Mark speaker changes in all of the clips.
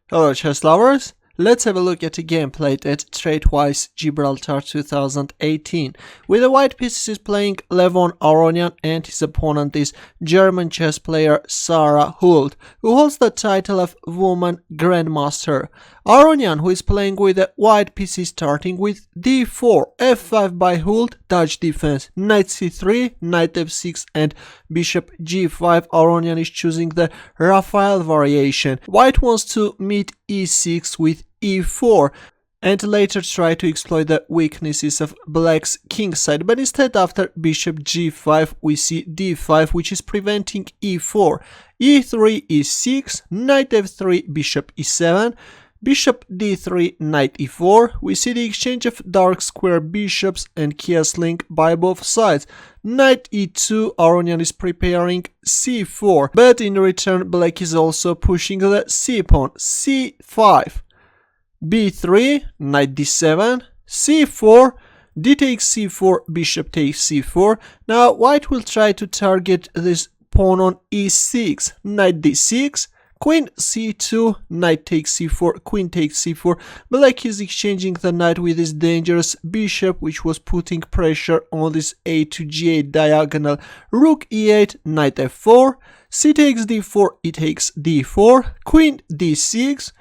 Speaker 1: Hello chess lovers, let's have a look at a game played at Tradewise Gibraltar 2018, where the white pieces is playing Levon Aronian and his opponent is German chess player Sarah Hoolt, who holds the title of Woman Grandmaster. Aronian, who is playing with the white pieces starting with d4, f5 by Hoolt, dodge defense, knight c3, knight f6 and bishop g5. Aronian is choosing the Raphael variation. White wants to meet e6 with e4 and later try to exploit the weaknesses of black's king side, but instead after bishop g5 we see d5, which is preventing e4, e3 e6, knight f3, bishop e7, bishop d3, knight e4. We see the exchange of dark square bishops and castling by both sides. Knight e2, Aronian is preparing c4, but in return black is also pushing the c pawn, c5, b3, knight d7, c4, d takes c4, bishop takes c4. Now white will try to target this pawn on e6, knight d6, queen c2, knight takes c4, queen takes c4. Black is exchanging the knight with this dangerous bishop, which was putting pressure on this a to g8 diagonal. Rook e8, knight f4, c takes d4, e takes d4, queen d6.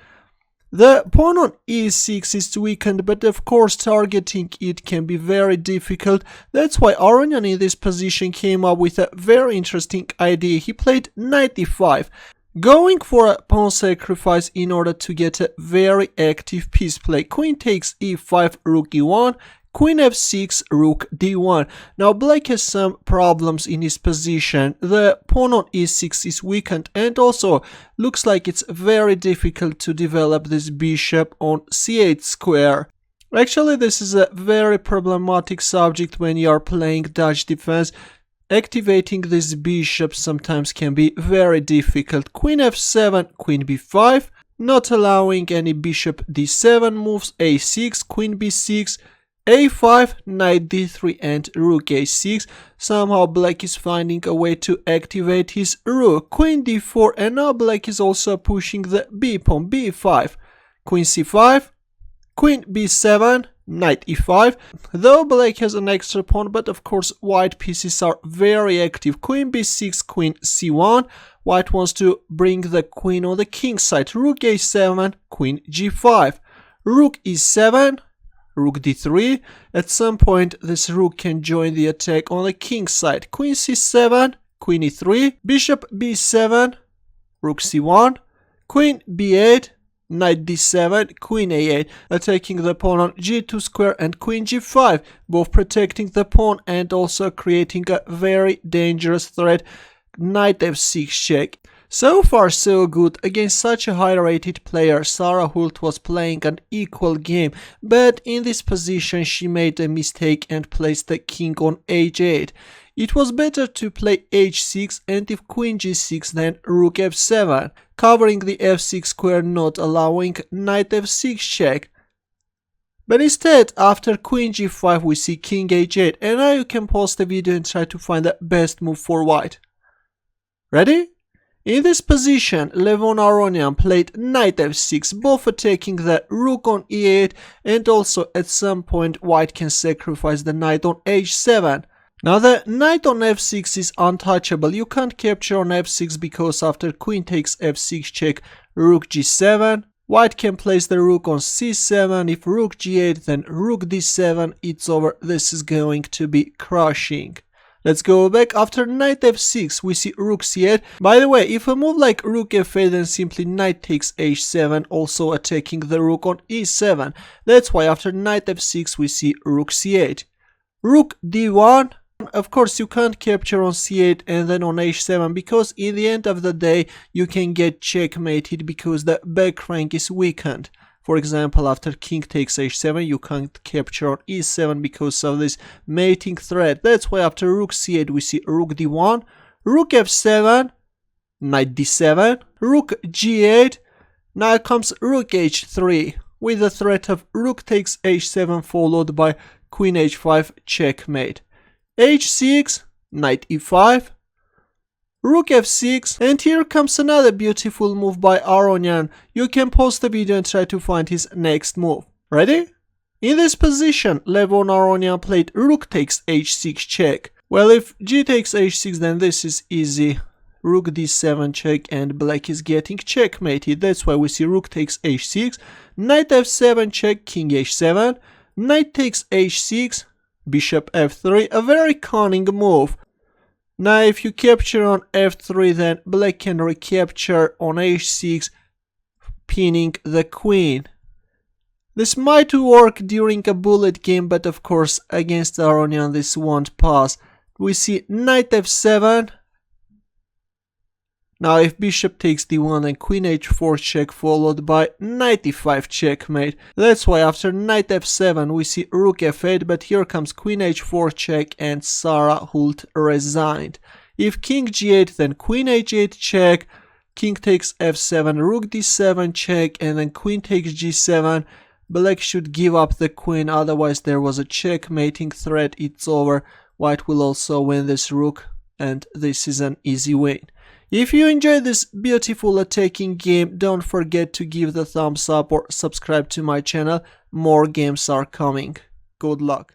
Speaker 1: The pawn on e6 is weakened, but of course targeting it can be very difficult. That's why Aronian in this position came up with a very interesting idea. He played knight e5, going for a pawn sacrifice in order to get a very active piece play. Queen takes e5, rook e1, queen f6, rook d1. Now black has some problems in his position. The pawn on e6 is weakened and also looks like it's very difficult to develop this bishop on c8 square. Actually, this is a very problematic subject when you are playing dodge defense. Activating this bishop sometimes can be very difficult. Queen f7, queen b5, not allowing any bishop d7 moves, a6, queen b6, a5, knight d3 and rook a6. Somehow black is finding a way to activate his rook. Queen d4, and now black is also pushing the b pawn, b5, queen c5, queen b7, knight e5. Though black has an extra pawn, but of course white pieces are very active. Queen b6, queen c1. White wants to bring the queen on the king side. Rook a7, queen g5, rook e7, rook d3. At some point this rook can join the attack on the king side. Queen c7, queen e3, bishop b7, rook c1, queen b8, knight d7, queen a8, attacking the pawn on g2 square and queen g5, both protecting the pawn and also creating a very dangerous threat. Knight f6 check. So far so good. Against such a high rated player, Sarah Hoolt was playing an equal game, but in this position she made a mistake and placed the king on h8. It was better to play h6 and if queen g6 then rook f7, covering the f6 square, not allowing knight f6 check. But instead, after queen g5 we see king h8, and now you can pause the video and try to find the best move for white. Ready? In this position, Levon Aronian played knight f6, both attacking the rook on e8, and also at some point white can sacrifice the knight on h7. Now the knight on f6 is untouchable. You can't capture on f6 because after queen takes f6 check, rook g7, white can place the rook on c7. If rook g8 then rook d7, it's over. This is going to be crushing. Let's go back. After knight f6 we see rook c8. By the way, if a move like rook f8 then simply knight takes h7, also attacking the rook on e7. That's why after knight f6 we see rook c8. Rook d1. Of course you can't capture on c8 and then on h7 because in the end of the day you can get checkmated because the back rank is weakened. For example, after king takes h7 you can't capture on e7 because of this mating threat. That's why after rook c8 we see rook d1, rook f7, knight d7, rook g8. Now comes rook h3 with the threat of rook takes h7 followed by queen h5 checkmate. h6, knight e5, rook f6, and here comes another beautiful move by Aronian. You can pause the video and try to find his next move. Ready? In this position, Levon Aronian played rook takes h6 check. Well, if g takes h6, then this is easy. Rook d7 check, and black is getting checkmated. That's why we see rook takes h6, knight f7 check, king h7, knight takes h6, bishop f3, a very cunning move. Now if you capture on f3, then black can recapture on h6, pinning the queen. This might work during a bullet game, but of course against Aronian this won't pass. We see knight f7. Now if bishop takes d1, then queen h4 check, followed by knight e5 checkmate. That's why after knight f7 we see rook f8, but here comes queen h4 check, and Sarah Hoolt resigned. If king g8, then queen h8 check, king takes f7, rook d7 check, and then queen takes g7. Black should give up the queen, otherwise there was a checkmating threat. It's over. White will also win this rook, and this is an easy win. If you enjoyed this beautiful attacking game, don't forget to give the thumbs up or subscribe to my channel. More games are coming. Good luck.